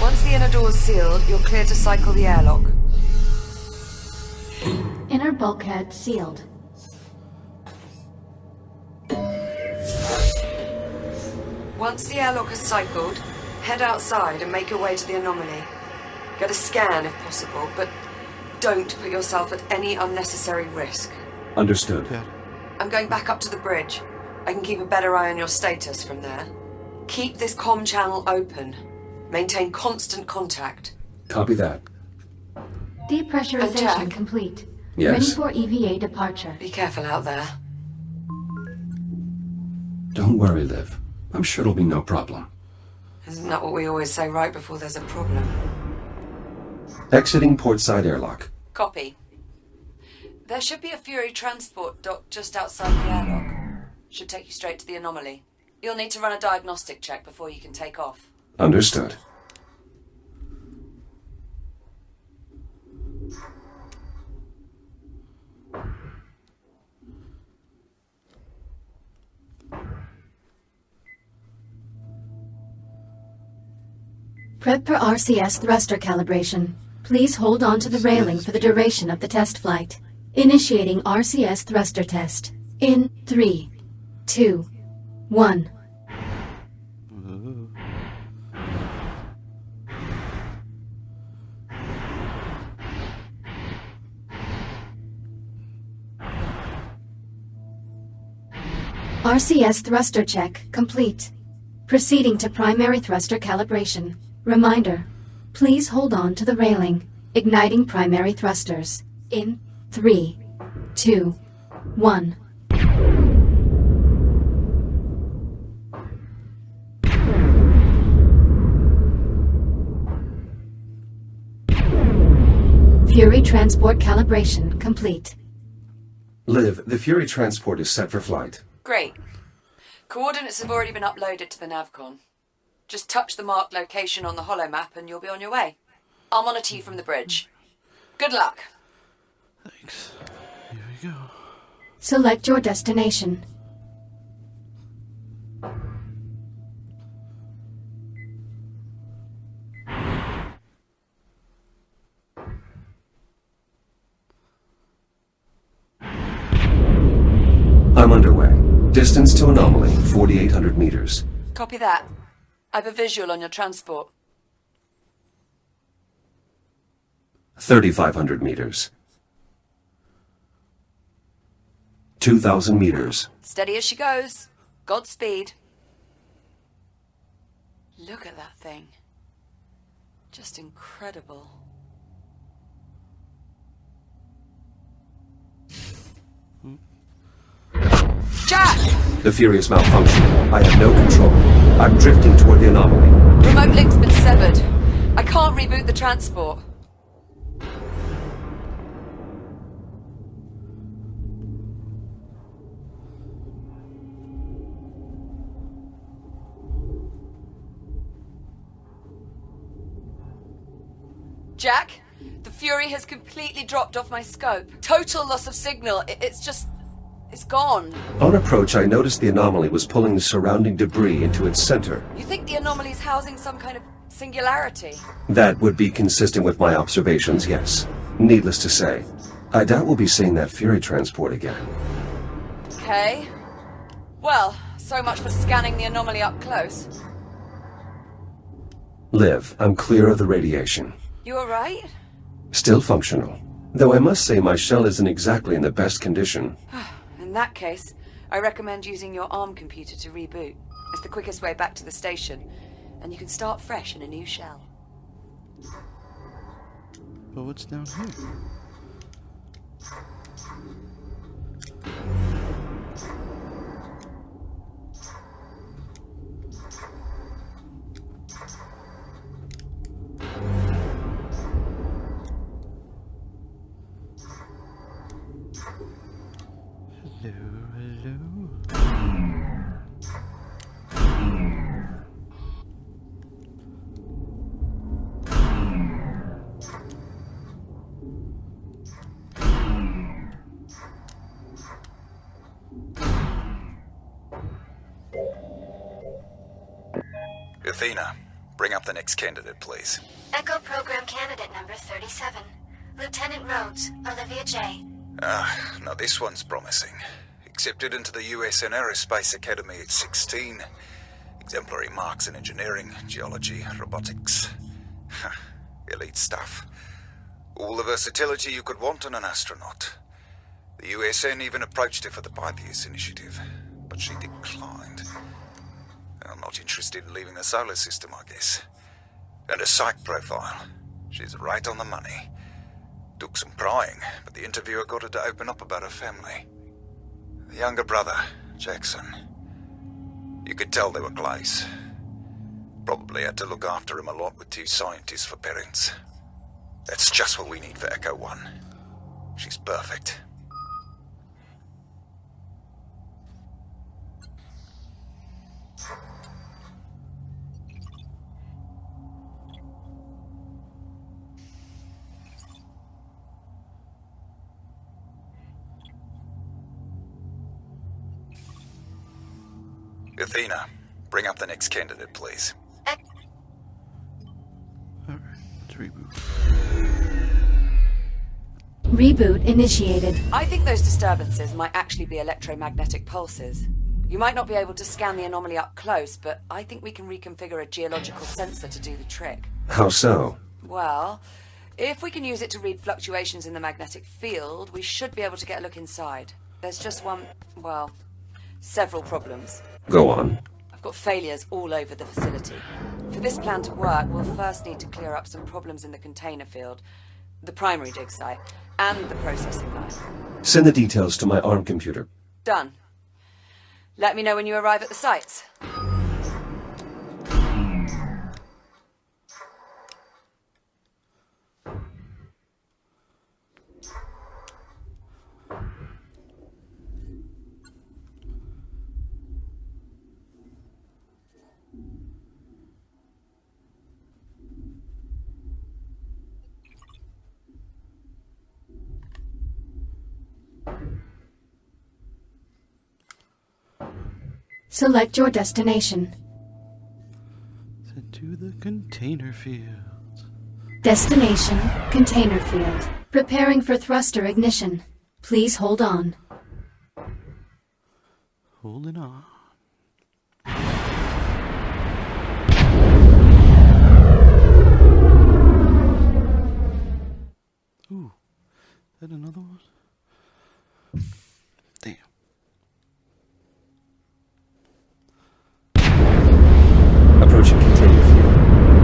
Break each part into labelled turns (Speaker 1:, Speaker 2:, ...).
Speaker 1: Once the inner door's sealed, you're clear to cycle the airlock.
Speaker 2: Inner bulkhead sealed.
Speaker 1: Once the airlock is cycled, head outside and make your way to the anomaly. Get a scan if possible, but don't put yourself at any unnecessary risk.
Speaker 3: Understood.
Speaker 1: I'm going back up to the bridge. I can keep a better eye on your status from there. Keep this comm channel open. Maintain constant contact.
Speaker 3: Copy that.
Speaker 2: Depressurization complete.
Speaker 3: Yes.
Speaker 2: Ready for EVA departure.
Speaker 1: Be careful out there.
Speaker 3: Don't worry, Liv. I'm sure it'll be no problem.
Speaker 1: Isn't that what we always say right before there's a problem?
Speaker 3: Exiting portside airlock.
Speaker 1: Copy. There should be a Fury transport dock just outside the airlock. Should take you straight to the anomaly. You'll need to run a diagnostic check before you can take off.
Speaker 3: Understood.
Speaker 2: Prep for RCS thruster calibration. Please hold on to the railing for the duration of the test flight. Initiating RCS thruster test. In 3, 2, 1. RCS thruster check complete. Proceeding to primary thruster calibration. Reminder, please hold on to the railing. Igniting primary thrusters. In 3, 2, 1. Fury transport calibration complete.
Speaker 3: Liv, the Fury transport is set for flight.
Speaker 1: Great. Coordinates have already been uploaded to the navcon. Just touch the marked location on the holomap and you'll be on your way. I'll monitor you from the bridge. Good luck.
Speaker 4: Thanks. Here we go.
Speaker 2: Select your destination.
Speaker 3: I'm underway. Distance to anomaly, 4,800 meters.
Speaker 1: Copy that. I have a visual on your transport.
Speaker 3: 3,500 meters. 2,000 meters.
Speaker 1: Steady as she goes. Godspeed. Look at that thing. Just incredible. Jack!
Speaker 3: The Fury is malfunctioning. I have no control. I'm drifting toward the anomaly.
Speaker 1: Remote link's been severed. I can't reboot the transport. Jack, the Fury has completely dropped off my scope. Total loss of signal. It's gone.
Speaker 3: On approach, I noticed the anomaly was pulling the surrounding debris into its center.
Speaker 1: You think the anomaly's housing some kind of singularity?
Speaker 3: That would be consistent with my observations, yes. Needless to say, I doubt we'll be seeing that Fury transport again.
Speaker 1: Okay. Well, so much for scanning the anomaly up close.
Speaker 3: Liv, I'm clear of the radiation.
Speaker 1: You alright?
Speaker 3: Still functional. Though I must say my shell isn't exactly in the best condition.
Speaker 1: In that case, I recommend using your ARM computer to reboot. It's the quickest way back to the station, and you can start fresh in a new shell.
Speaker 4: But what's down here?
Speaker 5: Athena, Bring up the next candidate, please.
Speaker 2: Echo Program Candidate number 37. Lieutenant Rhodes, Olivia J.
Speaker 5: Now this one's promising. Accepted into the USN Aerospace Academy at 16. Exemplary marks in engineering, geology, robotics. Elite stuff. All the versatility you could want in an astronaut. The USN even approached her for the Pythias initiative, but she declined. I'm not interested in leaving the solar system, I guess. And her psych profile. She's right on the money. Took some prying, but the interviewer got her to open up about her family. The younger brother, Jackson. You could tell they were close. Probably had to look after him a lot with 2 scientists for parents. That's just what we need for Echo 1. She's perfect. Athena, bring up the next candidate, please.
Speaker 4: Alright, let's reboot.
Speaker 2: Reboot initiated.
Speaker 1: I think those disturbances might actually be electromagnetic pulses. You might not be able to scan the anomaly up close, but I think we can reconfigure a geological sensor to do the trick.
Speaker 3: How so?
Speaker 1: Well, if we can use it to read fluctuations in the magnetic field, we should be able to get a look inside. There's just several problems.
Speaker 3: Go on.
Speaker 1: I've got failures all over the facility. For this plan to work, we'll first need to clear up some problems in the container field, the primary dig site, and the processing line.
Speaker 3: Send the details to my ARM computer.
Speaker 1: Done. Let me know when you arrive at the sites.
Speaker 2: Select your destination.
Speaker 4: Send to the container field.
Speaker 2: Destination, container field. Preparing for thruster ignition. Please hold on.
Speaker 4: Holding on. Ooh, is that another one? Damn.
Speaker 3: Approaching container field.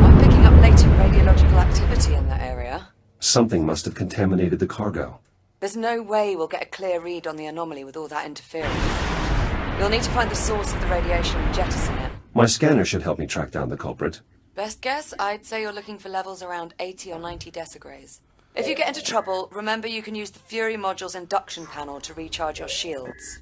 Speaker 1: I'm picking up latent radiological activity in that area.
Speaker 3: Something must have contaminated the cargo.
Speaker 1: There's no way we'll get a clear read on the anomaly with all that interference. You'll need to find the source of the radiation and jettison it.
Speaker 3: My scanner should help me track down the culprit.
Speaker 1: Best guess, I'd say you're looking for levels around 80 or 90 decigrays. If you get into trouble, remember you can use the Fury module's induction panel to recharge your shields.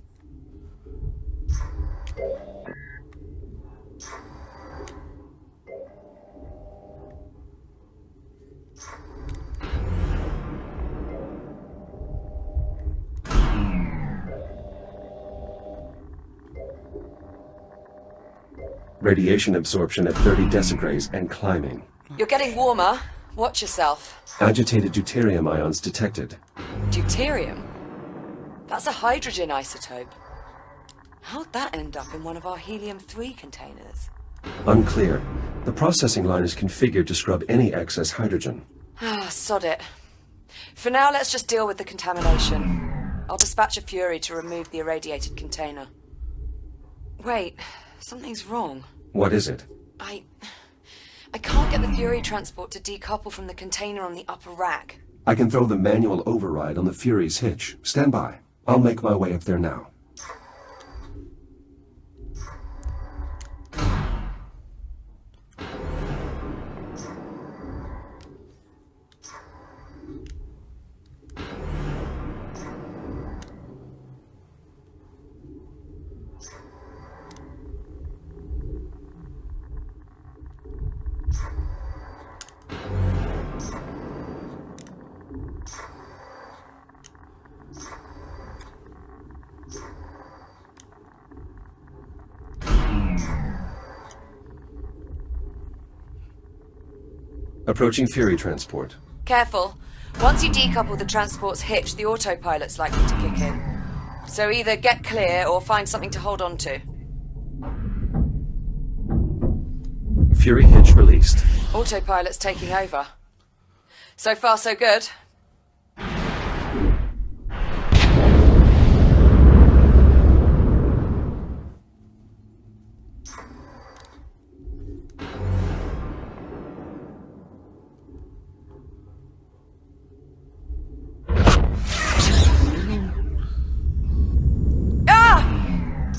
Speaker 3: Radiation absorption at 30 decigrays and climbing.
Speaker 1: You're getting warmer. Watch yourself.
Speaker 3: Agitated deuterium ions detected.
Speaker 1: Deuterium? That's a hydrogen isotope. How'd that end up in one of our helium-3 containers?
Speaker 3: Unclear. The processing line is configured to scrub any excess hydrogen.
Speaker 1: Ah, sod it. For now, let's just deal with the contamination. I'll dispatch a Fury to remove the irradiated container. Wait, something's wrong.
Speaker 3: What is it?
Speaker 1: I can't get the Fury transport to decouple from the container on the upper rack.
Speaker 3: I can throw the manual override on the Fury's hitch. Stand by. I'll make my way up there now. Approaching Fury transport.
Speaker 1: Careful. Once you decouple the transport's hitch, the autopilot's likely to kick in. So either get clear or find something to hold on to.
Speaker 3: Fury hitch released.
Speaker 1: Autopilot's taking over. So far, so good.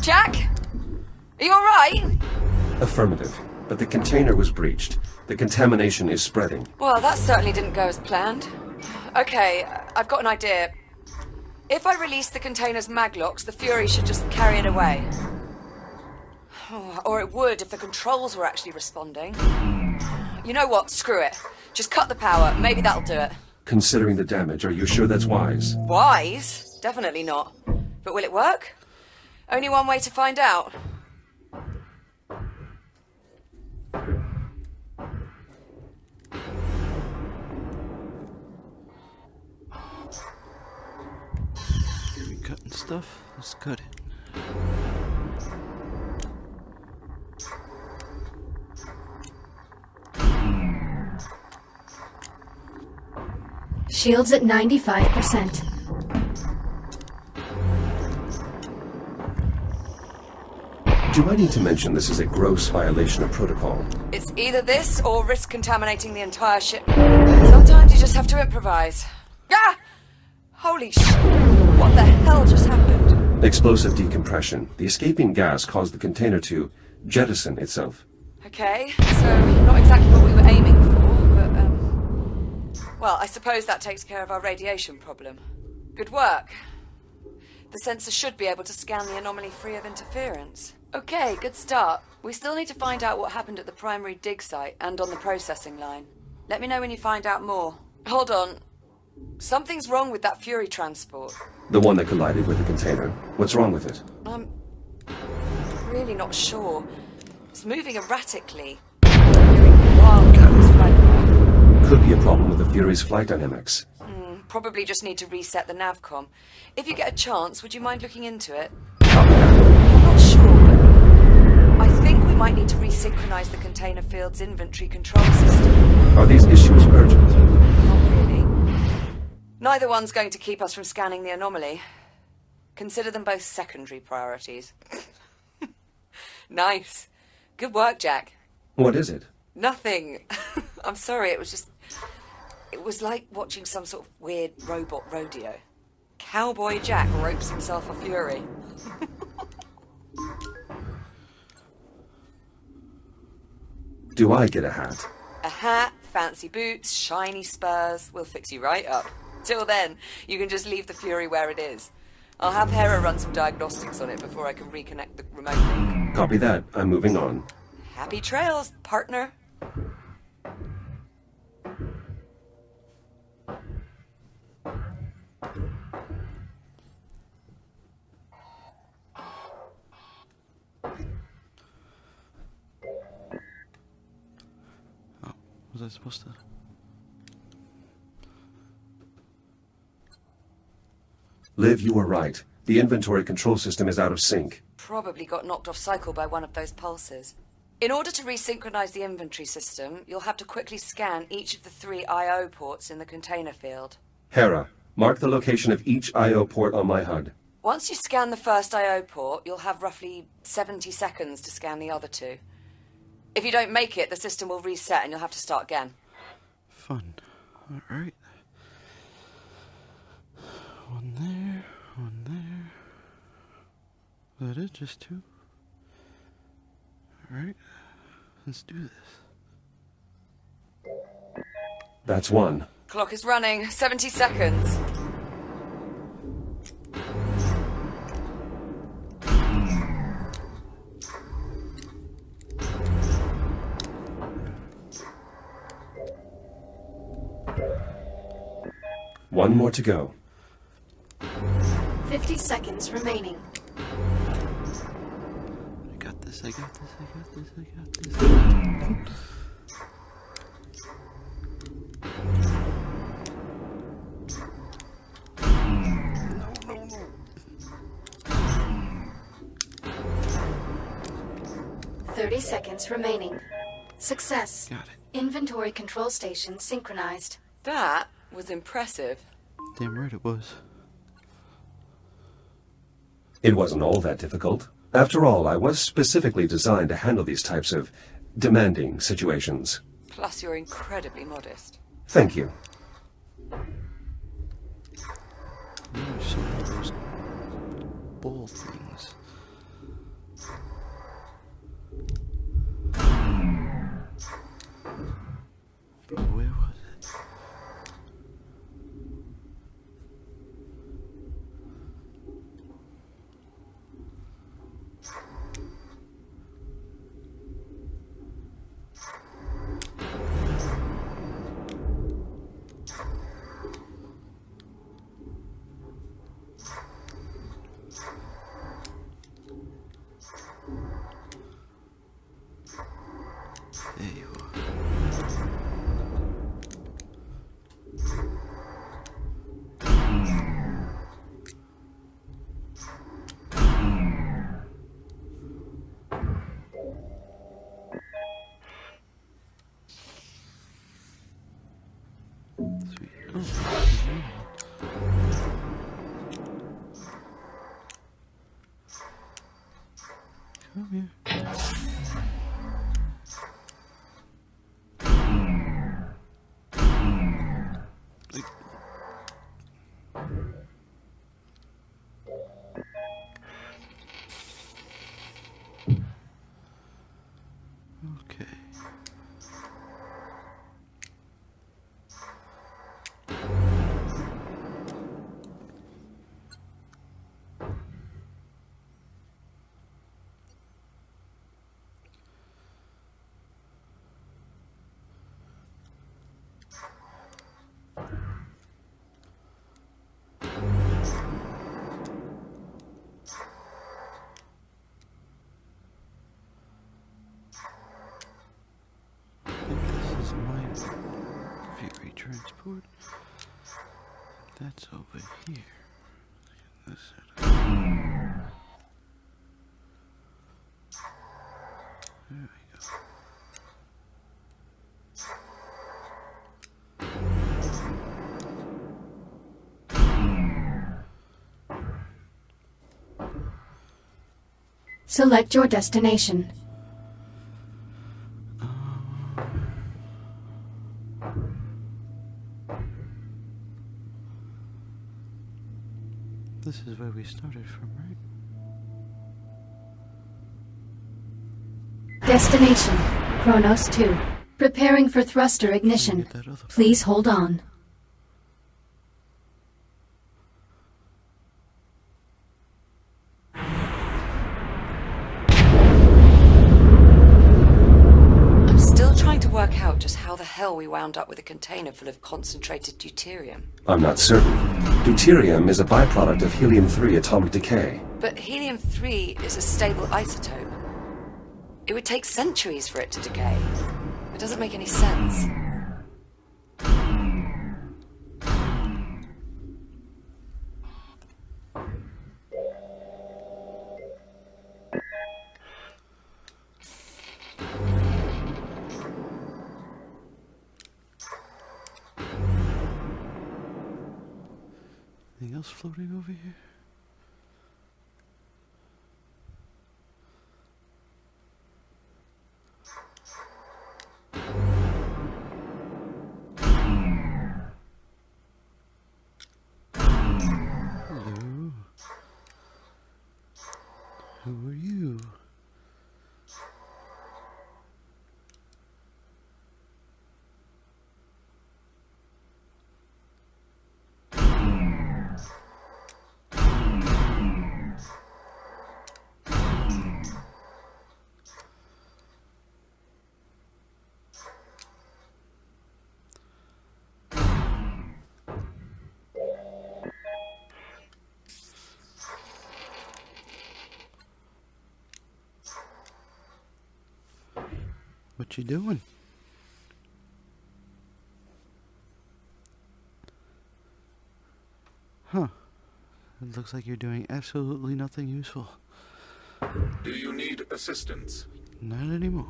Speaker 1: Jack? Are you alright?
Speaker 3: Affirmative. But the container was breached. The contamination is spreading.
Speaker 1: Well, that certainly didn't go as planned. Okay, I've got an idea. If I release the container's maglocks, the Fury should just carry it away. Or it would if the controls were actually responding. You know what? Screw it. Just cut the power. Maybe that'll do it.
Speaker 3: Considering the damage, are you sure that's wise?
Speaker 1: Wise? Definitely not. But will it work? Only one way to find out.
Speaker 4: We cutting stuff? Let's cut it.
Speaker 2: Shields at 95%.
Speaker 3: Do I need to mention this is a gross violation of protocol?
Speaker 1: It's either this or risk contaminating the entire ship. Sometimes you just have to improvise. Ah! Holy sh... What the hell just happened?
Speaker 3: Explosive decompression. The escaping gas caused the container to jettison itself.
Speaker 1: Okay, so not exactly what we were aiming for, but, well, I suppose that takes care of our radiation problem. Good work. The sensor should be able to scan the anomaly free of interference. Okay, good start. We still need to find out what happened at the primary dig site and on the processing line. Let me know when you find out more. Hold on. Something's wrong with that Fury transport.
Speaker 3: The one that collided with the container. What's wrong with it?
Speaker 1: I'm really not sure. It's moving erratically. Hearing wild its flight path.
Speaker 3: Could be a problem with the Fury's flight dynamics.
Speaker 1: Probably just need to reset the navcom. If you get a chance, would you mind looking into it?
Speaker 3: Copy that.
Speaker 1: I'm not sure, but I think we might need to resynchronize the container field's inventory control system.
Speaker 3: Are these issues urgent?
Speaker 1: Not really. Neither one's going to keep us from scanning the anomaly. Consider them both secondary priorities. Nice. Good work, Jack.
Speaker 3: What is it?
Speaker 1: Nothing. I'm sorry, it was like watching some sort of weird robot rodeo. Cowboy Jack ropes himself a Fury.
Speaker 3: Do I get a hat?
Speaker 1: A hat, fancy boots, shiny spurs. We'll fix you right up. Till then, you can just leave the Fury where it is. I'll have Hera run some diagnostics on it before I can reconnect the remote link.
Speaker 3: Copy that. I'm moving on.
Speaker 1: Happy trails, partner.
Speaker 4: Was I supposed to?
Speaker 3: Liv, you were right. The inventory control system is out of sync.
Speaker 1: Probably got knocked off cycle by one of those pulses. In order to resynchronize the inventory system, you'll have to quickly scan each of the 3 I/O ports in the container field.
Speaker 3: Hera, mark the location of each I/O port on my HUD.
Speaker 1: Once you scan the first I/O port, you'll have roughly 70 seconds to scan the other 2. If you don't make it, the system will reset and you'll have to start again.
Speaker 4: Fun. Alright. One there, one there. That it? Just 2? Alright. Let's do this.
Speaker 3: That's 1.
Speaker 1: Clock is running. 70 seconds.
Speaker 3: One more to go.
Speaker 2: 50 seconds remaining.
Speaker 4: I got this, I got this, I got this, I got this.
Speaker 2: 30 seconds remaining. Success.
Speaker 4: Got it.
Speaker 2: Inventory control station synchronized.
Speaker 1: That was impressive.
Speaker 4: Damn right it was.
Speaker 3: It wasn't all that difficult. After all, I was specifically designed to handle these types of demanding situations.
Speaker 1: Plus, you're incredibly modest.
Speaker 3: Thank you.
Speaker 4: There's some of those ball things. But where was it? There you are. Sweet. Come here. Like, okay. I think this is my Fury transport. That's over here. This side. There we go.
Speaker 2: Select your destination.
Speaker 4: This is where we started from, right?
Speaker 2: Destination, Kronos 2. Preparing for thruster ignition.
Speaker 4: Get that other
Speaker 2: Please hold on.
Speaker 1: I'm still trying to work out just how the hell we wound up with a container full of concentrated deuterium.
Speaker 3: I'm not certain. Deuterium is a byproduct of helium-3 atomic decay.
Speaker 1: But helium-3 is a stable isotope. It would take centuries for it to decay. It doesn't make any sense.
Speaker 4: Anything else floating over here? Hello. Who are you? What you doing? Huh. It looks like you're doing absolutely nothing useful.
Speaker 5: Do you need assistance?
Speaker 4: Not anymore.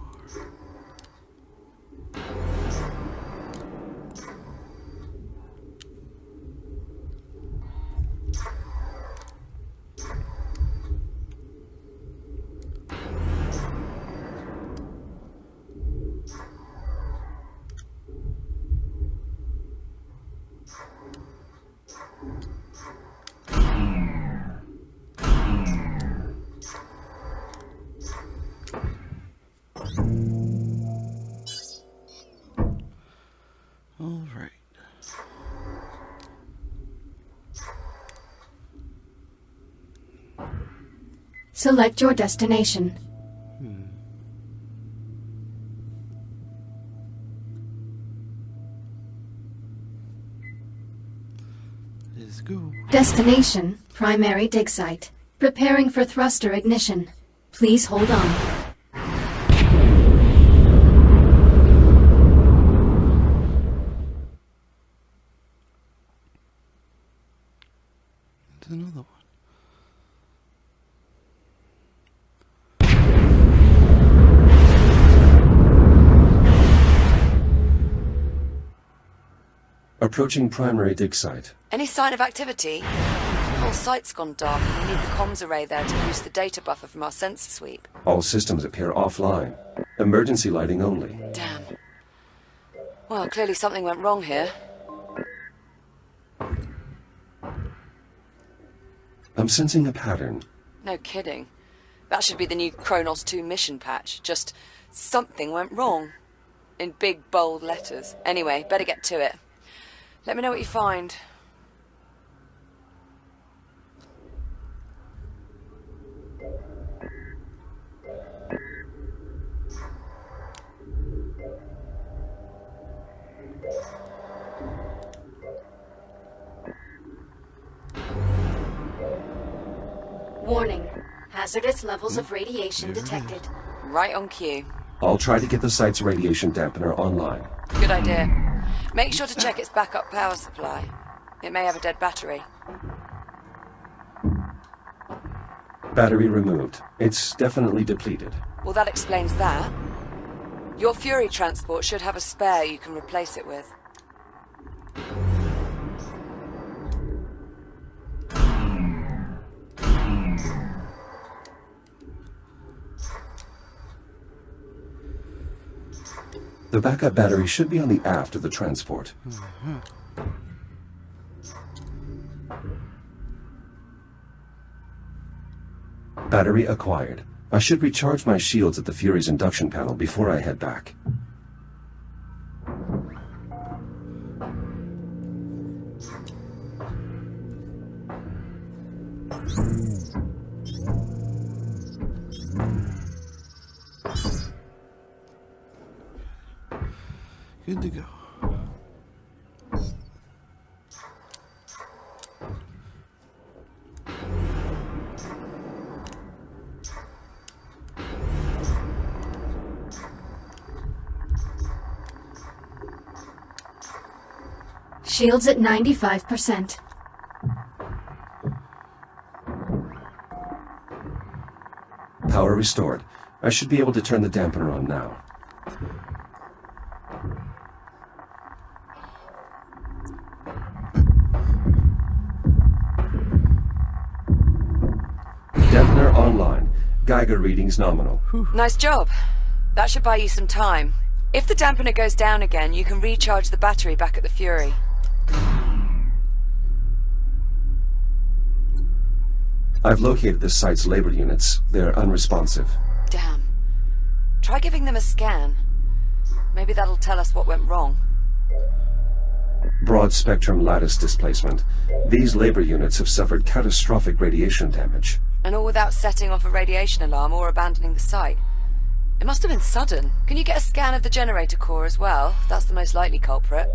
Speaker 4: All right.
Speaker 2: Select your destination.
Speaker 4: Let's go.
Speaker 2: Destination, primary dig site. Preparing for thruster ignition. Please hold on.
Speaker 4: There's another one.
Speaker 3: Approaching primary dig site.
Speaker 1: Any sign of activity? The whole site's gone dark and we need the comms array there to boost the data buffer from our sensor sweep.
Speaker 3: All systems appear offline. Emergency lighting only.
Speaker 1: Damn. Well, clearly something went wrong here.
Speaker 3: I'm sensing a pattern.
Speaker 1: No kidding. That should be the new Kronos 2 mission patch. Just something went wrong. In big, bold letters. Anyway, better get to it. Let me know what you find.
Speaker 2: Warning. Hazardous levels of radiation detected.
Speaker 1: Right on cue.
Speaker 3: I'll try to get the site's radiation dampener online.
Speaker 1: Good idea. Make sure to check its backup power supply. It may have a dead battery.
Speaker 3: Battery removed. It's definitely depleted.
Speaker 1: Well, that explains that. Your Fury transport should have a spare you can replace it with.
Speaker 3: The backup battery should be on the aft of the transport. Battery acquired. I should recharge my shields at the Fury's induction panel before I head back.
Speaker 4: Good to go.
Speaker 2: Shields at 95%.
Speaker 3: Power restored. I should be able to turn the dampener on now. Dampener online. Geiger readings nominal.
Speaker 1: Nice job. That should buy you some time. If the dampener goes down again, you can recharge the battery back at the Fury.
Speaker 3: I've located the site's labor units. They're unresponsive.
Speaker 1: Damn. Try giving them a scan. Maybe that'll tell us what went wrong.
Speaker 3: Broad spectrum lattice displacement. These labor units have suffered catastrophic radiation damage.
Speaker 1: And all without setting off a radiation alarm or abandoning the site. It must have been sudden. Can you get a scan of the generator core as well? That's the most likely culprit.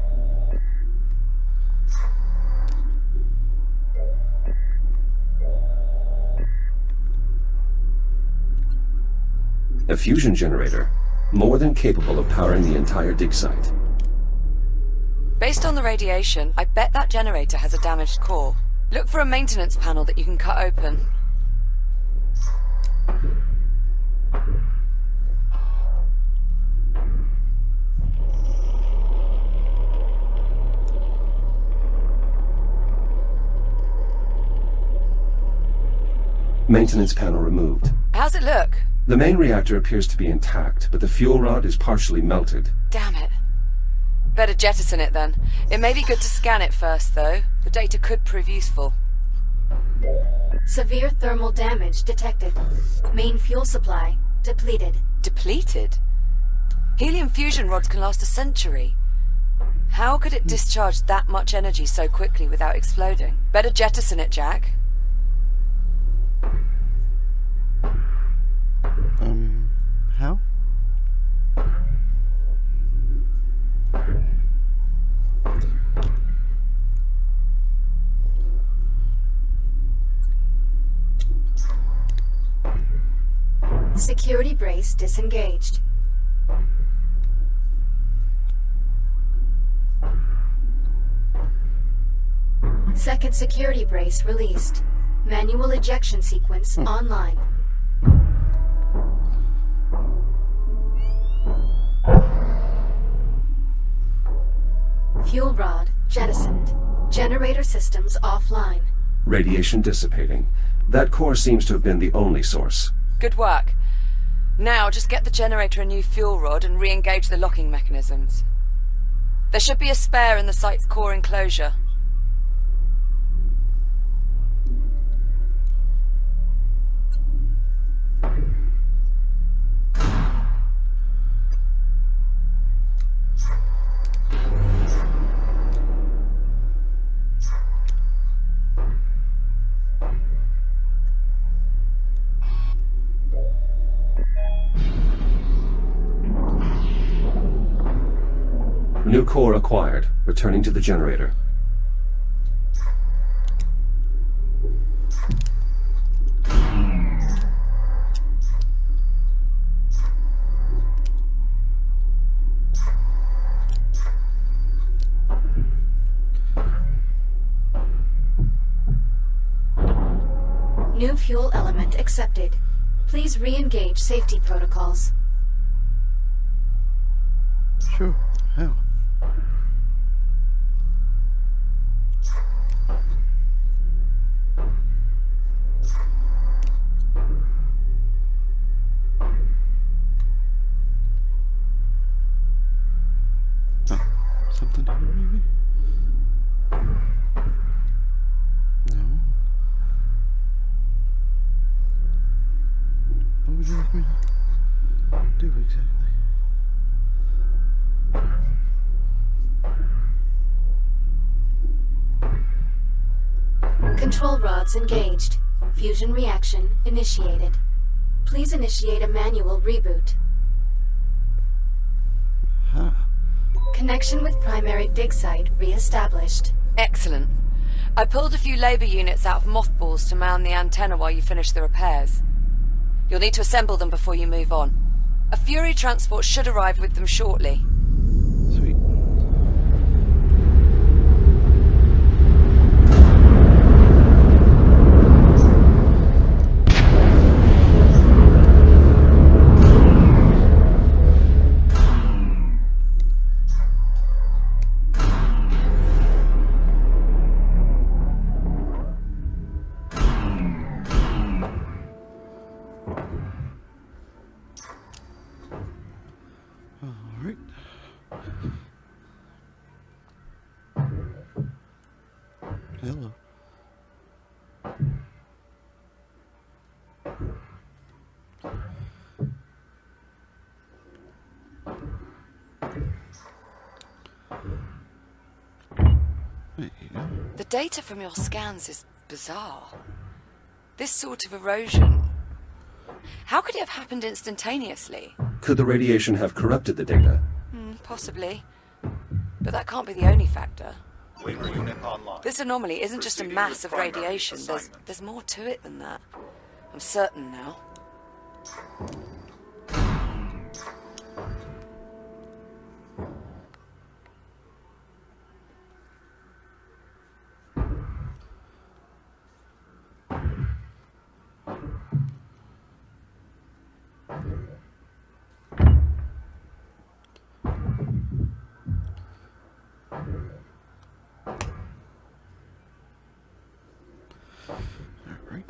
Speaker 3: A fusion generator, more than capable of powering the entire dig site.
Speaker 1: Based on the radiation, I bet that generator has a damaged core. Look for a maintenance panel that you can cut open.
Speaker 3: Maintenance panel removed.
Speaker 1: How's it look?
Speaker 3: The main reactor appears to be intact, but the fuel rod is partially melted.
Speaker 1: Damn it. Better jettison it then. It may be good to scan it first, though. The data could prove useful.
Speaker 2: Severe thermal damage detected. Main fuel supply depleted.
Speaker 1: Depleted? Helium fusion rods can last a century. How could it discharge that much energy so quickly without exploding? Better jettison it, Jack.
Speaker 4: How?
Speaker 2: Security brace disengaged. Second security brace released. Manual ejection sequence online. Fuel rod jettisoned. Generator systems offline.
Speaker 3: Radiation dissipating. That core seems to have been the only source.
Speaker 1: Good work. Now, just get the generator a new fuel rod and re-engage the locking mechanisms. There should be a spare in the site's core enclosure.
Speaker 3: New core acquired. Returning to the generator.
Speaker 2: New fuel element accepted. Please re-engage safety protocols.
Speaker 4: Sure. How? Something here, maybe? No. What would you like me to do exactly?
Speaker 2: Control rods engaged. Fusion reaction initiated. Please initiate a manual reboot.
Speaker 4: Huh.
Speaker 2: Connection with primary dig site re-established.
Speaker 1: Excellent. I pulled a few labor units out of mothballs to mount the antenna while you finish the repairs. You'll need to assemble them before you move on. A Fury transport should arrive with them shortly.
Speaker 4: Sweet. Alright. Hello. There you go.
Speaker 1: The data from your scans is bizarre. This sort of erosion... How could it have happened instantaneously?
Speaker 3: Could the radiation have corrupted the data?
Speaker 1: Possibly. But that can't be the only factor.
Speaker 5: Labor unit online.
Speaker 1: This anomaly isn't just a
Speaker 5: Proceeding
Speaker 1: mass
Speaker 5: with
Speaker 1: of
Speaker 5: primary
Speaker 1: radiation.
Speaker 5: assignment.
Speaker 1: There's more to it than that. I'm certain now.
Speaker 4: Alright.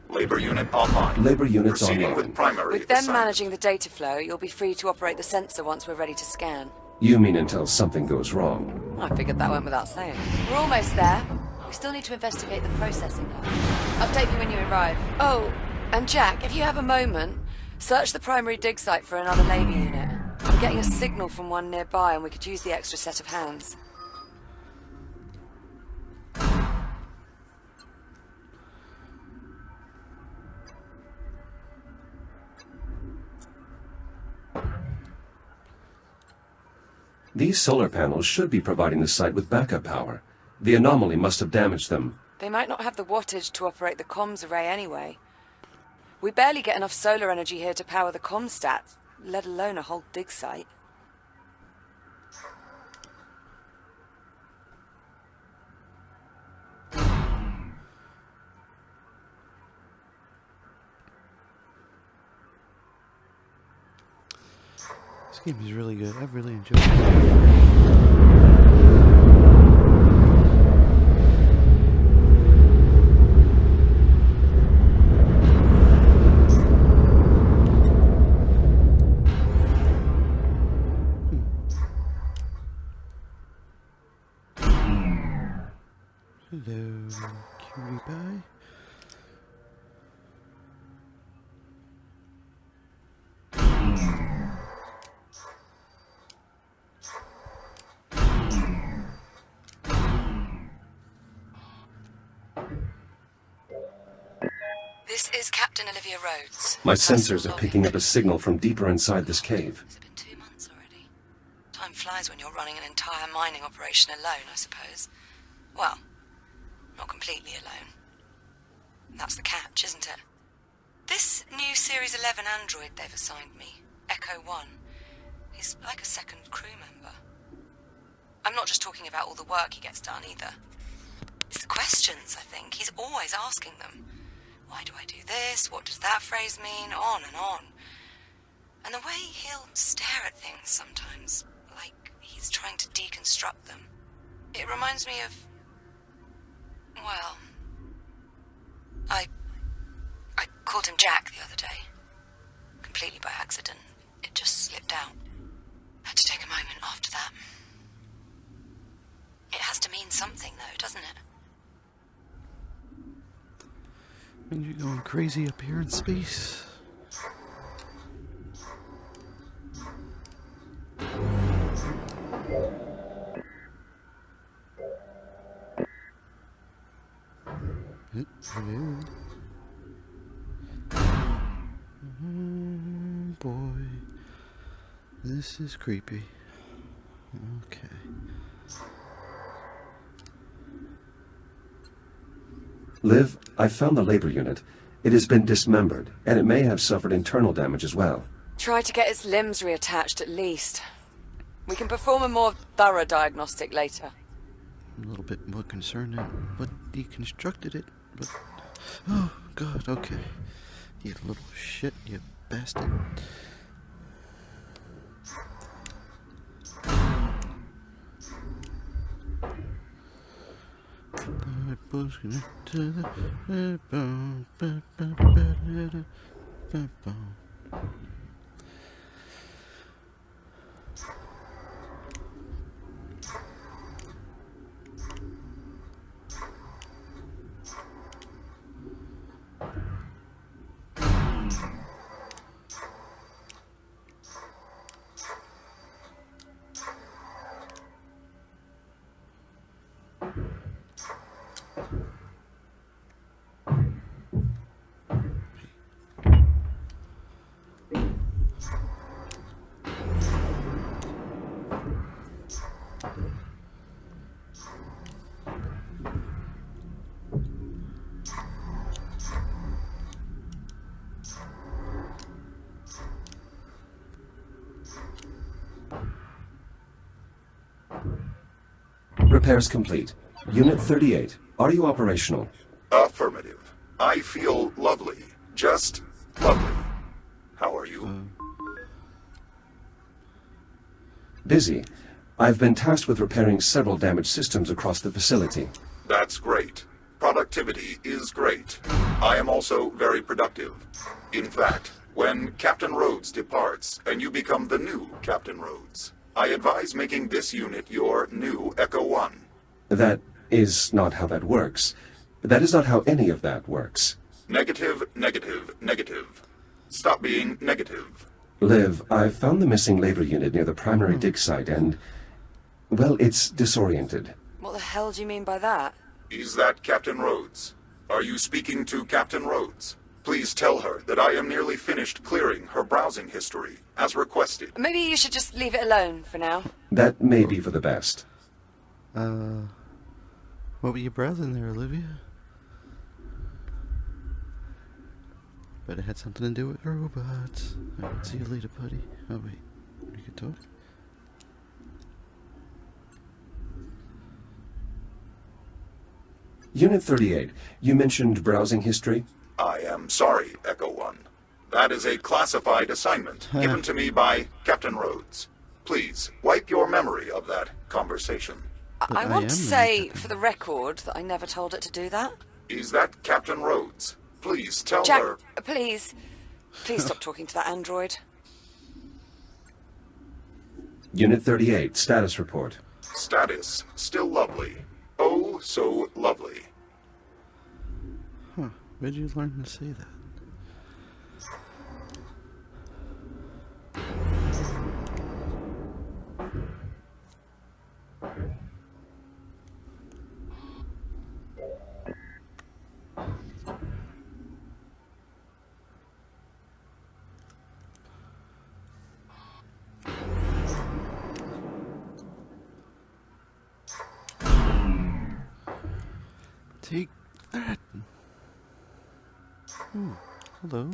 Speaker 5: Labor unit online.
Speaker 3: Labor units
Speaker 5: Proceeding
Speaker 3: online.
Speaker 5: with primary
Speaker 1: With them
Speaker 5: assignment.
Speaker 1: managing the data flow, you'll be free to operate the sensor once we're ready to scan.
Speaker 3: You mean until something goes wrong?
Speaker 1: I figured that went without saying. We're almost there. We still need to investigate the processing line. Update me when you arrive. Oh, and Jack, if you have a moment, search the primary dig site for another labor unit. I'm getting a signal from one nearby and we could use the extra set of hands.
Speaker 3: These solar panels should be providing the site with backup power. The anomaly must have damaged them.
Speaker 1: They might not have the wattage to operate the comms array anyway. We barely get enough solar energy here to power the comm stats, let alone a whole dig site.
Speaker 4: This game is really good. I've really enjoyed it. Hello, cutie pie.
Speaker 1: This is Captain Olivia Rhodes.
Speaker 3: My sensors are picking up a signal from deeper inside this cave.
Speaker 1: It's been 2 months already. Time flies when you're running an entire mining operation alone, I suppose. Well, not completely alone. That's the catch, isn't it? This new Series 11 android they've assigned me, Echo 1, he's like a second crew member. I'm not just talking about all the work he gets done, either. It's the questions, I think. He's always asking them. Why do I do this? What does that phrase mean? On and on. And the way he'll stare at things sometimes, like he's trying to deconstruct them. It reminds me of... well... I called him Jack the other day. Completely by accident. It just slipped out. Had to take a moment after that. It has to mean something, though, doesn't it?
Speaker 4: Means you're going crazy up here in space. Hello. Boy, this is creepy. Okay.
Speaker 3: Liv, I found the labor unit. It has been dismembered, and it may have suffered internal damage as well.
Speaker 1: Try to get its limbs reattached at least. We can perform a more thorough diagnostic later.
Speaker 4: I'm a little bit more concerned at what deconstructed it, but... oh, God, okay. You little shit, you bastard.
Speaker 3: Repairs complete. Unit 38, are you operational?
Speaker 5: Affirmative. I feel lovely. Just lovely. How are you?
Speaker 3: Busy. I've been tasked with repairing several damaged systems across the facility.
Speaker 6: That's great. Productivity is great. I am also very productive. In fact, when Captain Rhodes departs and you become the new Captain Rhodes, I advise making this unit your new Echo 1.
Speaker 3: That is not how that works. That is not how any of that works.
Speaker 6: Negative, negative, negative. Stop being negative.
Speaker 3: Liv, I've found the missing labor unit near the primary dig site and... well, it's disoriented.
Speaker 1: What the hell do you mean by that?
Speaker 6: Is that Captain Rhodes? Are you speaking to Captain Rhodes? Please tell her that I am nearly finished clearing her browsing history, as requested.
Speaker 1: Maybe you should just leave it alone for now.
Speaker 3: That may be for the best.
Speaker 4: What were you browsing there, Olivia? Bet it had something to do with robots. Alright, see you later, buddy. Oh, wait. We can talk?
Speaker 3: Unit 38, you mentioned browsing history?
Speaker 6: I am sorry, Echo 1. That is a classified assignment given to me by Captain Rhodes. Please, wipe your memory of that conversation.
Speaker 1: I want to say, for the record, that I never told it to do that.
Speaker 6: Is that Captain Rhodes? Please tell
Speaker 1: Jack,
Speaker 6: her...
Speaker 1: please. Please stop talking to that android.
Speaker 3: Unit 38, status report.
Speaker 6: Status, still lovely. Oh, so lovely.
Speaker 4: Huh. Where'd you learn to say that? Take that. Oh, hello.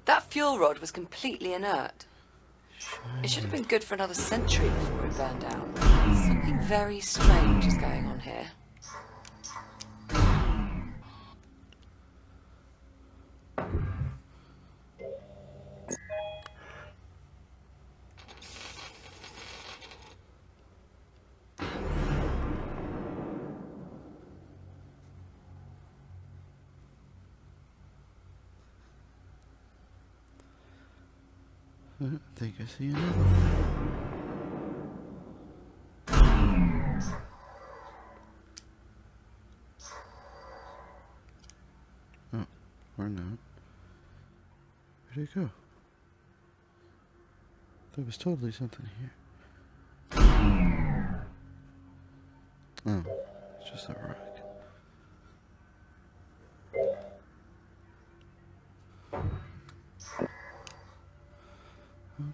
Speaker 1: That fuel rod was completely inert. It should have been good for another century before it burned out. Something very strange is going on here.
Speaker 4: I think I see another one. Oh, or not. Where'd it go? There was totally something here. Oh, it's just a rock.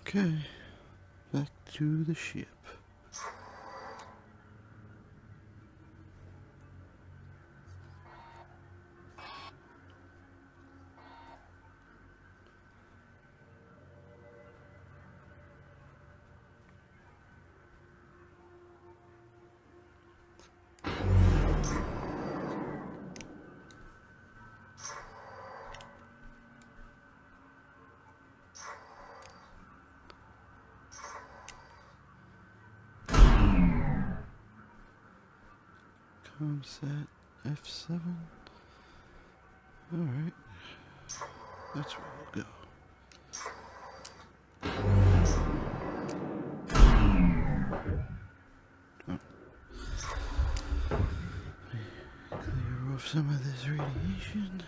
Speaker 4: Okay, back to the ship. Comsat F7. Alright. That's where we'll go. Oh. Clear off some of this radiation.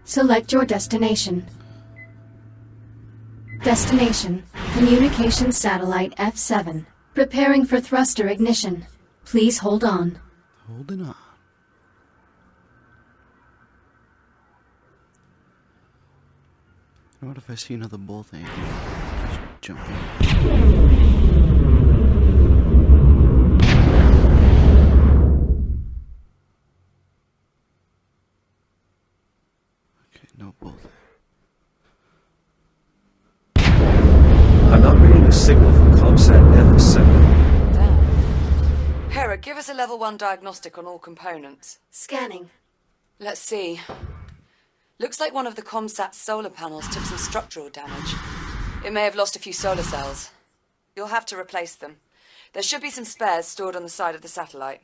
Speaker 2: Select your destination. Destination, Communications Satellite F7. Preparing for thruster ignition. Please hold on.
Speaker 4: Holding on. What if I see another bull thing? Just jump in. Okay, no bull thing.
Speaker 1: give us a level 1 diagnostic on all components.
Speaker 2: Scanning.
Speaker 1: Let's see. Looks like one of the ComSat's solar panels took some structural damage. It may have lost a few solar cells. You'll have to replace them. There should be some spares stored on the side of the satellite.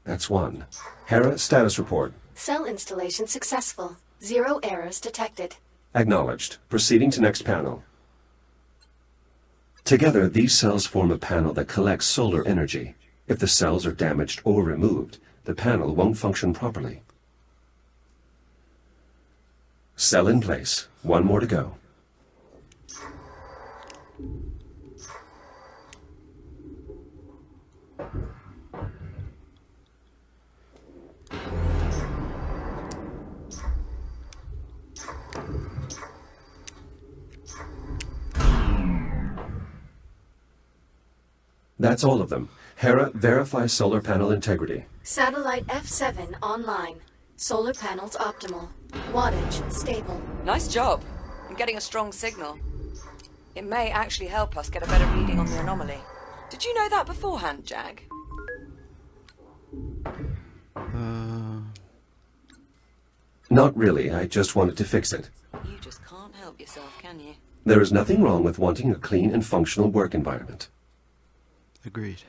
Speaker 3: That's one. Hera, status report.
Speaker 2: Cell installation successful. 0 errors detected.
Speaker 3: Acknowledged. Proceeding to next panel. Together, these cells form a panel that collects solar energy. If the cells are damaged or removed, the panel won't function properly. Cell in place. One more to go. That's all of them. Hera, verify solar panel integrity.
Speaker 2: Satellite F7 online. Solar panels optimal. Wattage stable.
Speaker 1: Nice job. I'm getting a strong signal. It may actually help us get a better reading on the anomaly. Did you know that beforehand, Jag?
Speaker 3: Not really. I just wanted to fix it.
Speaker 1: You just can't help yourself, can you?
Speaker 3: There is nothing wrong with wanting a clean and functional work environment.
Speaker 4: Agreed.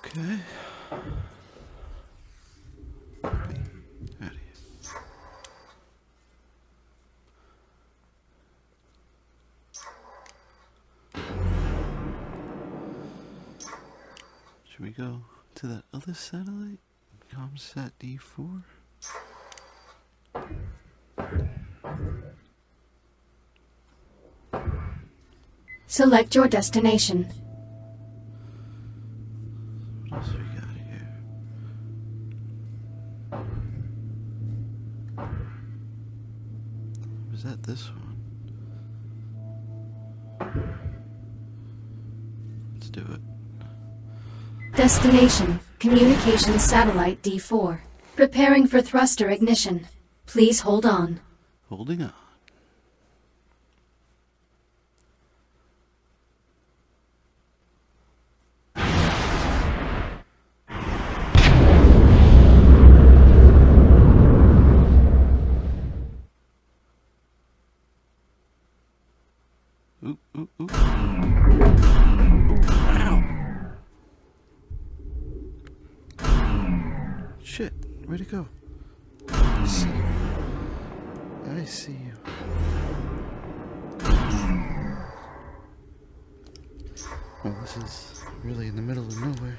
Speaker 4: Okay. Out of here. Should we go to that other satellite? ComSat D4?
Speaker 2: Select your destination.
Speaker 4: What else we got here? Was that this one? Let's do it.
Speaker 2: Destination, Communications Satellite D4. Preparing for thruster ignition. Please hold on.
Speaker 4: Holding on. Oop, oop, oop. Ow! Shit, where'd it go? I see you. I see you. Well, this is really in the middle of nowhere.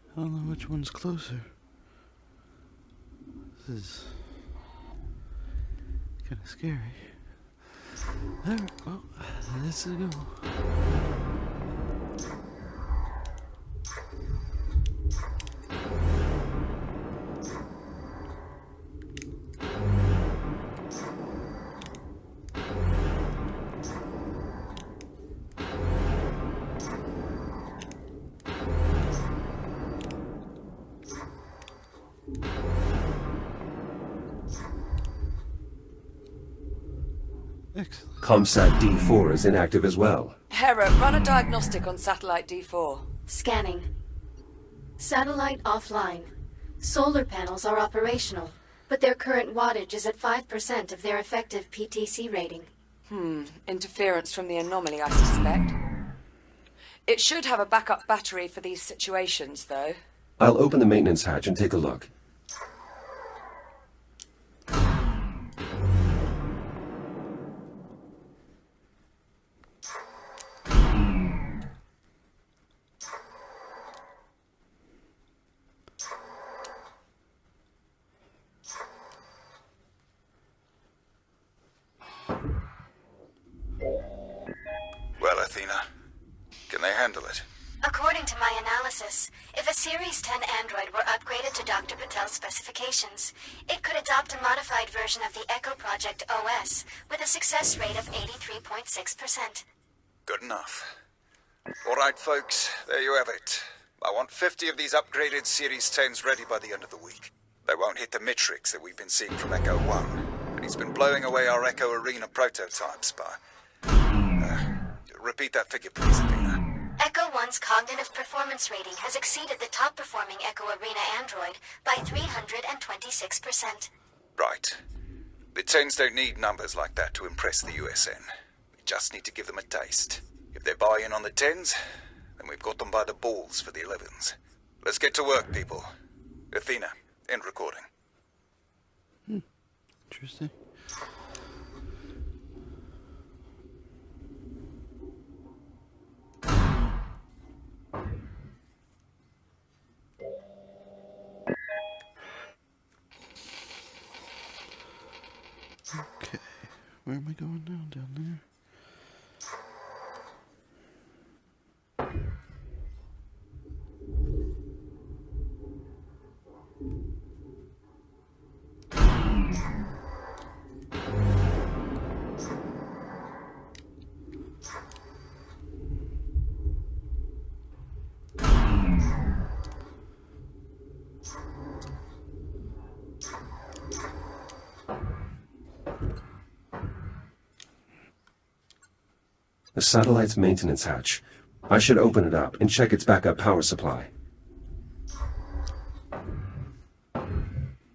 Speaker 4: I don't know which one's closer. This is kind of scary. Alright, well, let's go. Excellent.
Speaker 3: ComSat D4 is inactive as well.
Speaker 1: Hera, run a diagnostic on satellite D4.
Speaker 2: Scanning. Satellite offline. Solar panels are operational, but their current wattage is at 5% of their effective PTC rating.
Speaker 1: Interference from the anomaly, I suspect. It should have a backup battery for these situations, though.
Speaker 3: I'll open the maintenance hatch and take a look.
Speaker 5: Well, Athena, can they handle it?
Speaker 2: According to my analysis, if a Series 10 android were upgraded to Dr. Patel's specifications, it could adopt a modified version of the Echo Project OS with a success rate of 83.6%.
Speaker 5: Good enough. All right, folks, there you have it. I want 50 of these upgraded Series 10s ready by the end of the week. They won't hit the metrics that we've been seeing from Echo 1, but he's been blowing away our Echo Arena prototypes by... repeat that figure, please, Athena.
Speaker 2: Echo 1's cognitive performance rating has exceeded the top-performing Echo Arena android by 326%.
Speaker 5: Right. The 10s don't need numbers like that to impress the USN. We just need to give them a taste. If they buy in on the 10s, then we've got them by the balls for the 11s. Let's get to work, people. Athena, end recording.
Speaker 4: Interesting. Okay, where am I going now? Down there?
Speaker 3: The satellite's maintenance hatch. I should open it up and check its backup power supply.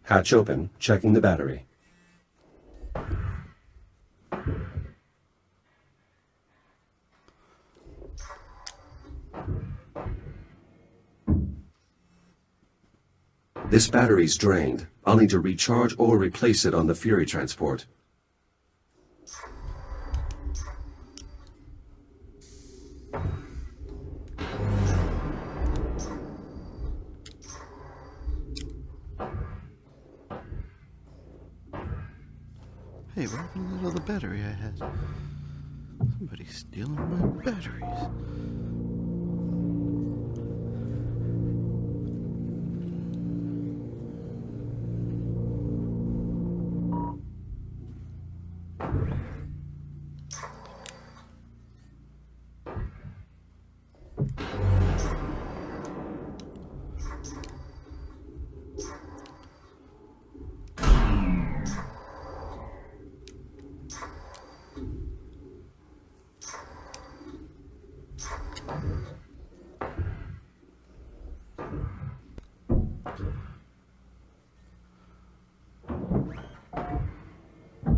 Speaker 3: Hatch open, checking the battery. This battery's drained. I'll need to recharge or replace it on the Fury transport.
Speaker 4: Hey, what happened to that other battery I had? Somebody's stealing my batteries.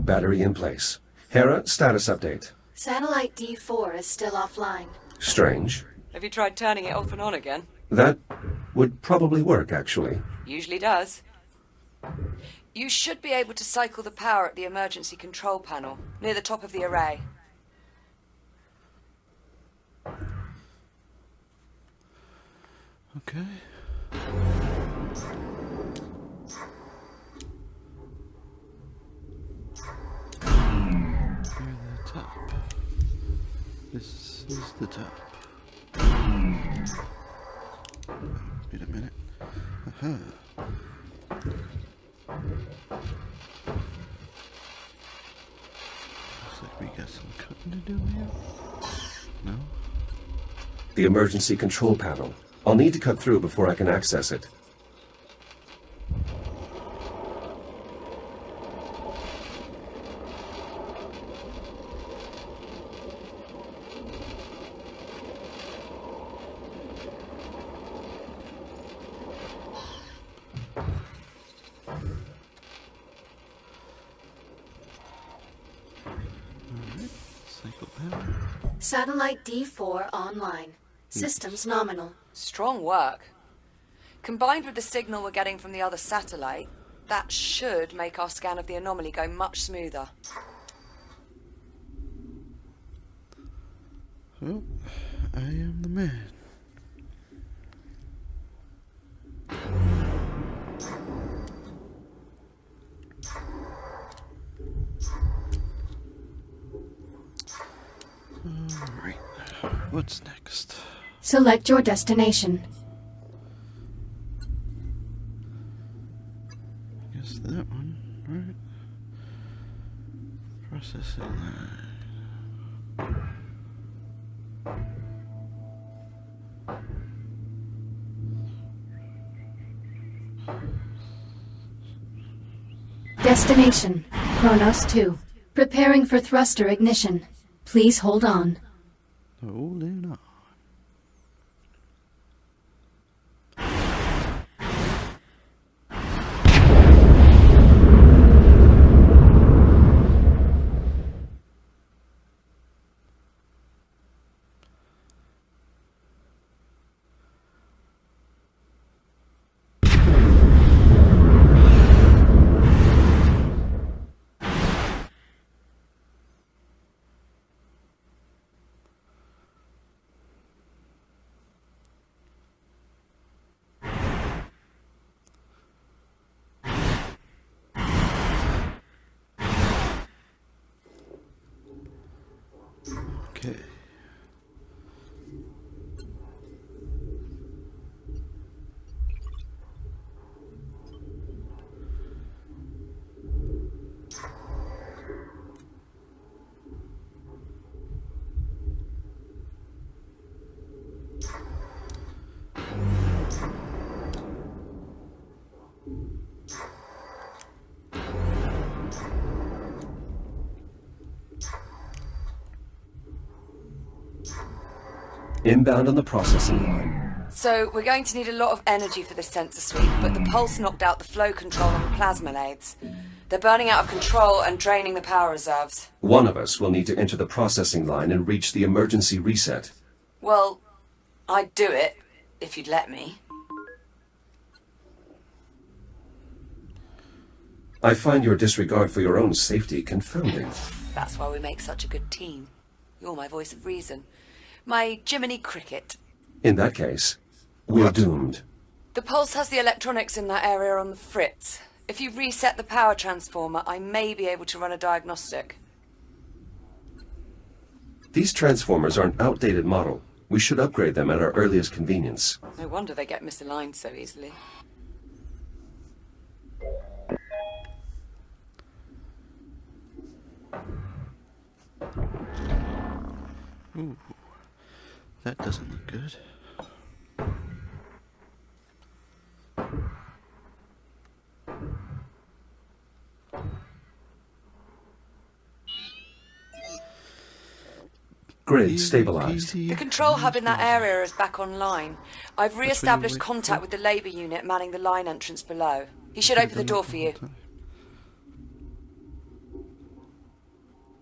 Speaker 3: Battery in place. Hera, status update.
Speaker 2: Satellite D4 is still offline.
Speaker 3: Strange.
Speaker 1: Have you tried turning it off and on again?
Speaker 3: That would probably work, actually.
Speaker 1: Usually does. You should be able to cycle the power at the emergency control panel, near the top of the array.
Speaker 4: Okay. Near the top. This is the top. Wait a minute. Aha. Looks like we got some cutting to do here. No?
Speaker 3: The emergency control panel. I'll need to cut through before I can access it.
Speaker 2: Satellite D4 online. Systems nominal.
Speaker 1: Strong work. Combined with the signal we're getting from the other satellite, that should make our scan of the anomaly go much smoother.
Speaker 4: Well, I am the man. Alright, what's next?
Speaker 2: Select your destination.
Speaker 4: I guess that one, right? Processing line.
Speaker 2: Destination, Kronos 2. Preparing for thruster ignition. Please hold on.
Speaker 4: Holding on. Okay.
Speaker 3: Inbound on the processing line.
Speaker 1: So, we're going to need a lot of energy for this sensor sweep, but the pulse knocked out the flow control on the plasma lathes. They're burning out of control and draining the power reserves.
Speaker 3: One of us will need to enter the processing line and reach the emergency reset.
Speaker 1: Well, I'd do it, if you'd let me.
Speaker 3: I find your disregard for your own safety confounding.
Speaker 1: That's why we make such a good team. You're my voice of reason. My Jiminy Cricket.
Speaker 3: In that case, we're doomed.
Speaker 1: The pulse has the electronics in that area on the fritz. If you reset the power transformer, I may be able to run a diagnostic.
Speaker 3: These transformers are an outdated model. We should upgrade them at our earliest convenience.
Speaker 1: No wonder they get misaligned so easily.
Speaker 4: Ooh, that doesn't look good.
Speaker 3: Grid stabilized.
Speaker 1: The control hub in that area is back online. I've re-established contact with the Labour unit manning the line entrance below. He should open the door for you.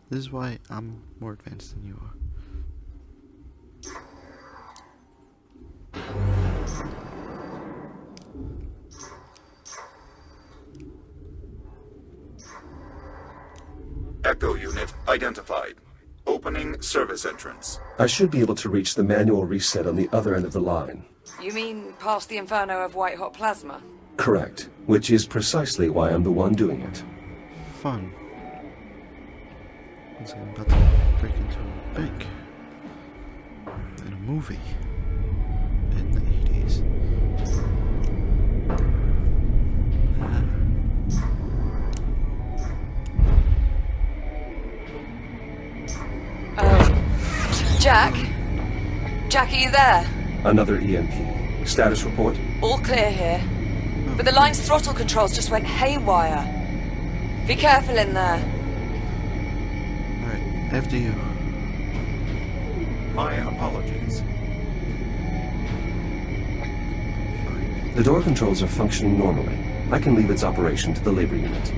Speaker 4: This is why I'm more advanced than you are.
Speaker 6: Echo unit identified. Opening service entrance.
Speaker 3: I should be able to reach the manual reset on the other end of the line.
Speaker 1: You mean past the inferno of white-hot plasma?
Speaker 3: Correct, which is precisely why I'm the one doing it.
Speaker 4: Fun. Looks like I'm about to break into a bank. In a movie. In the 80s.
Speaker 1: Jack? Jack, are you there?
Speaker 3: Another EMP. Status report?
Speaker 1: All clear here. But the line's throttle controls just went haywire. Be careful in there.
Speaker 4: Alright, after you.
Speaker 6: My apologies.
Speaker 4: Fine.
Speaker 3: The door controls are functioning normally. I can leave its operation to the labor unit.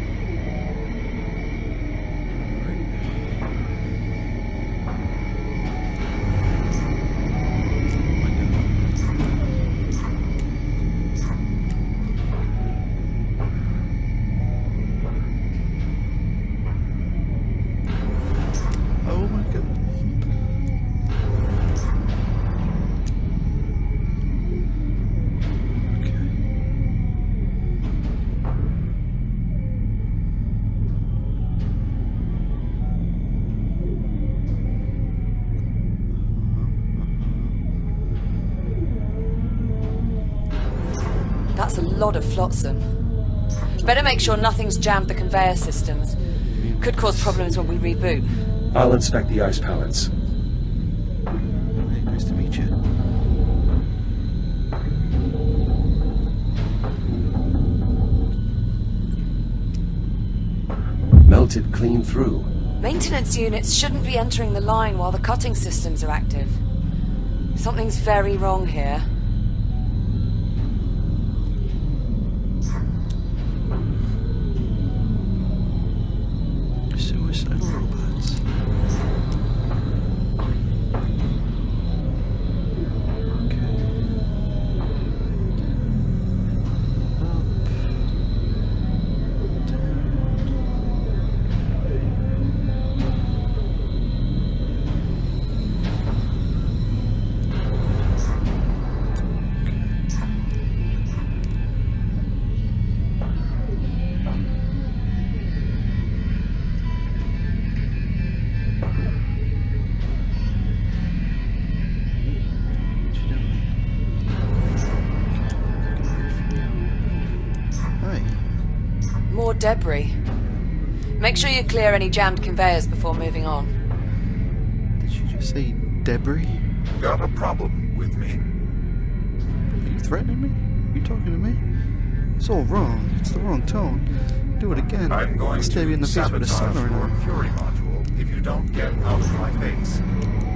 Speaker 1: lot of flotsam. Better make sure nothing's jammed the conveyor systems. Could cause problems when we reboot.
Speaker 3: I'll inspect the ice pallets.
Speaker 4: Hey, nice to meet you.
Speaker 3: Melted clean through.
Speaker 1: Maintenance units shouldn't be entering the line while the cutting systems are active. Something's very wrong here.
Speaker 4: Suicidal robots. Okay. Up.
Speaker 1: More debris. Make sure you clear any jammed conveyors before moving on.
Speaker 4: Did you just say debris?
Speaker 6: Got a problem with me?
Speaker 4: Are you threatening me? You talking to me? It's all wrong. It's the wrong tone. Do it again.
Speaker 6: I'm going
Speaker 4: I'll stab you in
Speaker 6: to
Speaker 4: the face with a
Speaker 6: sabotage
Speaker 4: soldering
Speaker 6: your
Speaker 4: iron.
Speaker 6: Fury module if you don't get out of my face.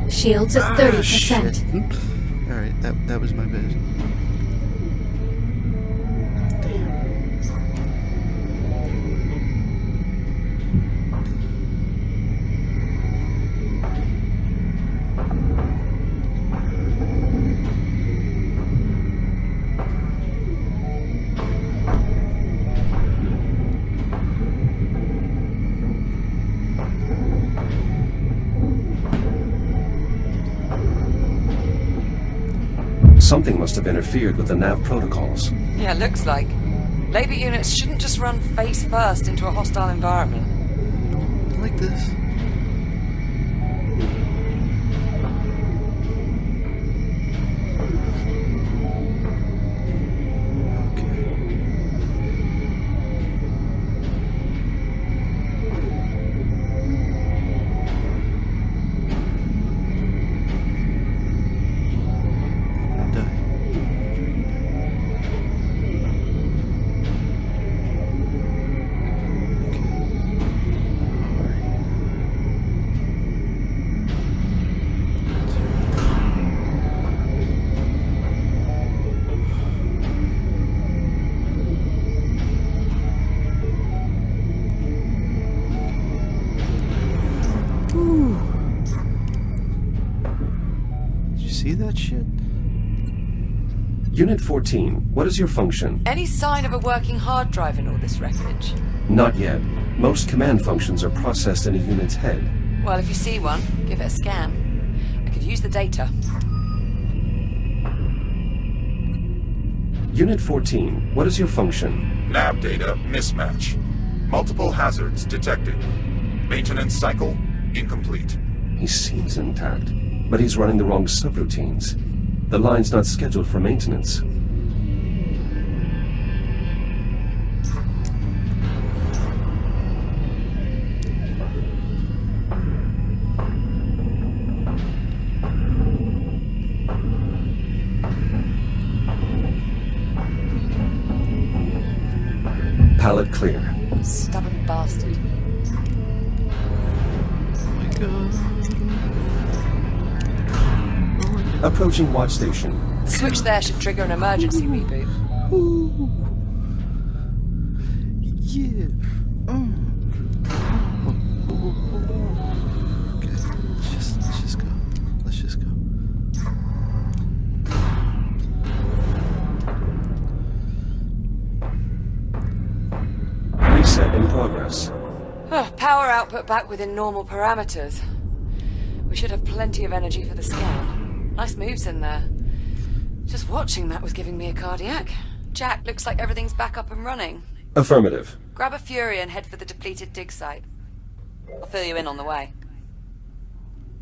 Speaker 2: Shields at 30%.
Speaker 4: Oops. Alright, that was my bad. Damn.
Speaker 3: Something must have interfered with the nav protocols.
Speaker 1: Yeah, looks like. Labor units shouldn't just run face first into a hostile environment.
Speaker 4: I like this. See that shit?
Speaker 3: Unit 14, what is your function?
Speaker 1: Any sign of a working hard drive in all this wreckage?
Speaker 3: Not yet. Most command functions are processed in a unit's head.
Speaker 1: Well, if you see one, give it a scan. I could use the data.
Speaker 3: Unit 14, what is your function?
Speaker 6: Nav data mismatch. Multiple hazards detected. Maintenance cycle incomplete.
Speaker 3: He seems intact, but he's running the wrong subroutines. The line's not scheduled for maintenance. Pallet clear.
Speaker 1: Stubborn bastard.
Speaker 4: Oh my god.
Speaker 3: Approaching watch station.
Speaker 1: The switch there should trigger an emergency reboot.
Speaker 4: Ooh. Yeah. Okay, let's just go. Let's just go.
Speaker 3: Reset in progress.
Speaker 1: Oh, power output back within normal parameters. We should have plenty of energy for the scan. Nice moves in there. Just watching that was giving me a cardiac. Jack, looks like everything's back up and running.
Speaker 3: Affirmative.
Speaker 1: Grab a Fury and head for the depleted dig site. I'll fill you in on the way.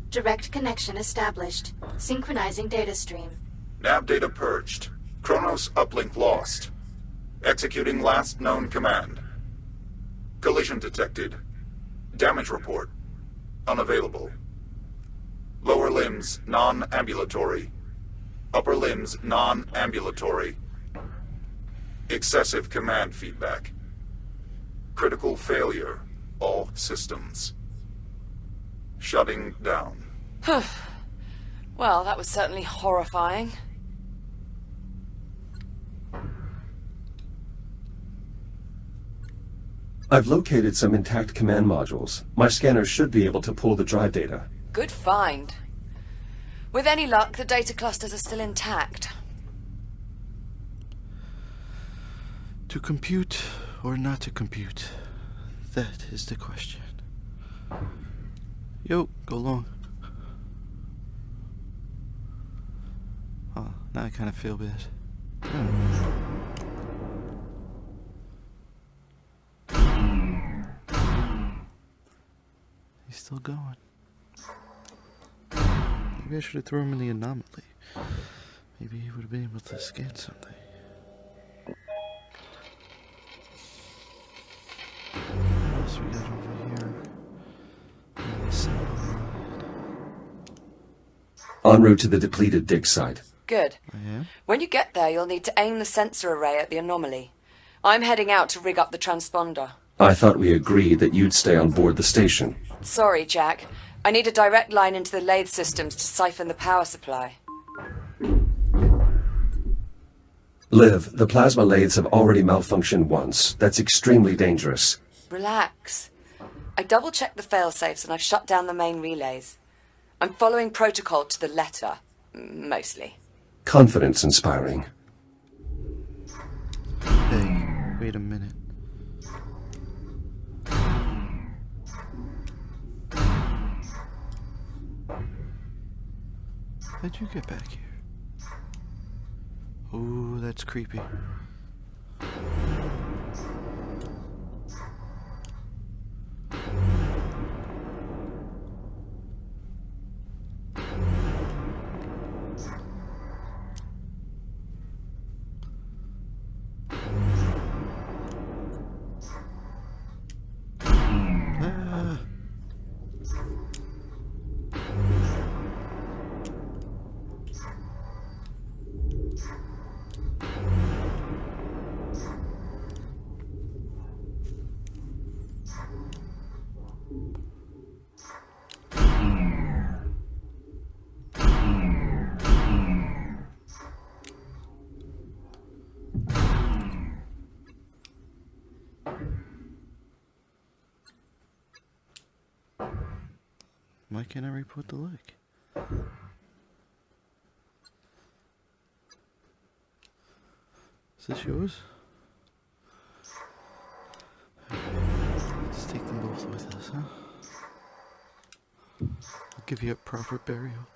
Speaker 2: Direct connection established. Synchronizing data stream.
Speaker 6: Nav data purged. Chronos uplink lost. Executing last known command. Collision detected. Damage report. Unavailable. Lower limbs non-ambulatory. Upper limbs non-ambulatory. Excessive command feedback. Critical failure. All systems. Shutting down.
Speaker 1: Well, that was certainly horrifying.
Speaker 3: I've located some intact command modules. My scanners should be able to pull the drive data.
Speaker 1: Good find. With any luck, the data clusters are still intact.
Speaker 4: To compute or not to compute? That is the question. Yo, go along. Oh, now I kind of feel bad. He's still going. Maybe I should have thrown him in the anomaly. Maybe he would have been able to scan something. What else we got over here?
Speaker 3: En route to the depleted dig site.
Speaker 1: Good.
Speaker 4: I am?
Speaker 1: When you get there, you'll need to aim the sensor array at the anomaly. I'm heading out to rig up the transponder.
Speaker 3: I thought we agreed that you'd stay on board the station.
Speaker 1: Sorry, Jack. I need a direct line into the lathe systems to siphon the power supply.
Speaker 3: Liv, the plasma lathes have already malfunctioned once. That's extremely dangerous.
Speaker 1: Relax. I double-checked the failsafes and I've shut down the main relays. I'm following protocol to the letter. Mostly.
Speaker 3: Confidence-inspiring.
Speaker 4: Hey, wait a minute. How'd you get back here? Ooh, that's creepy. Ah. Why can't I report the lake? Is this yours? Let's take them both with us, huh? I'll give you a proper burial.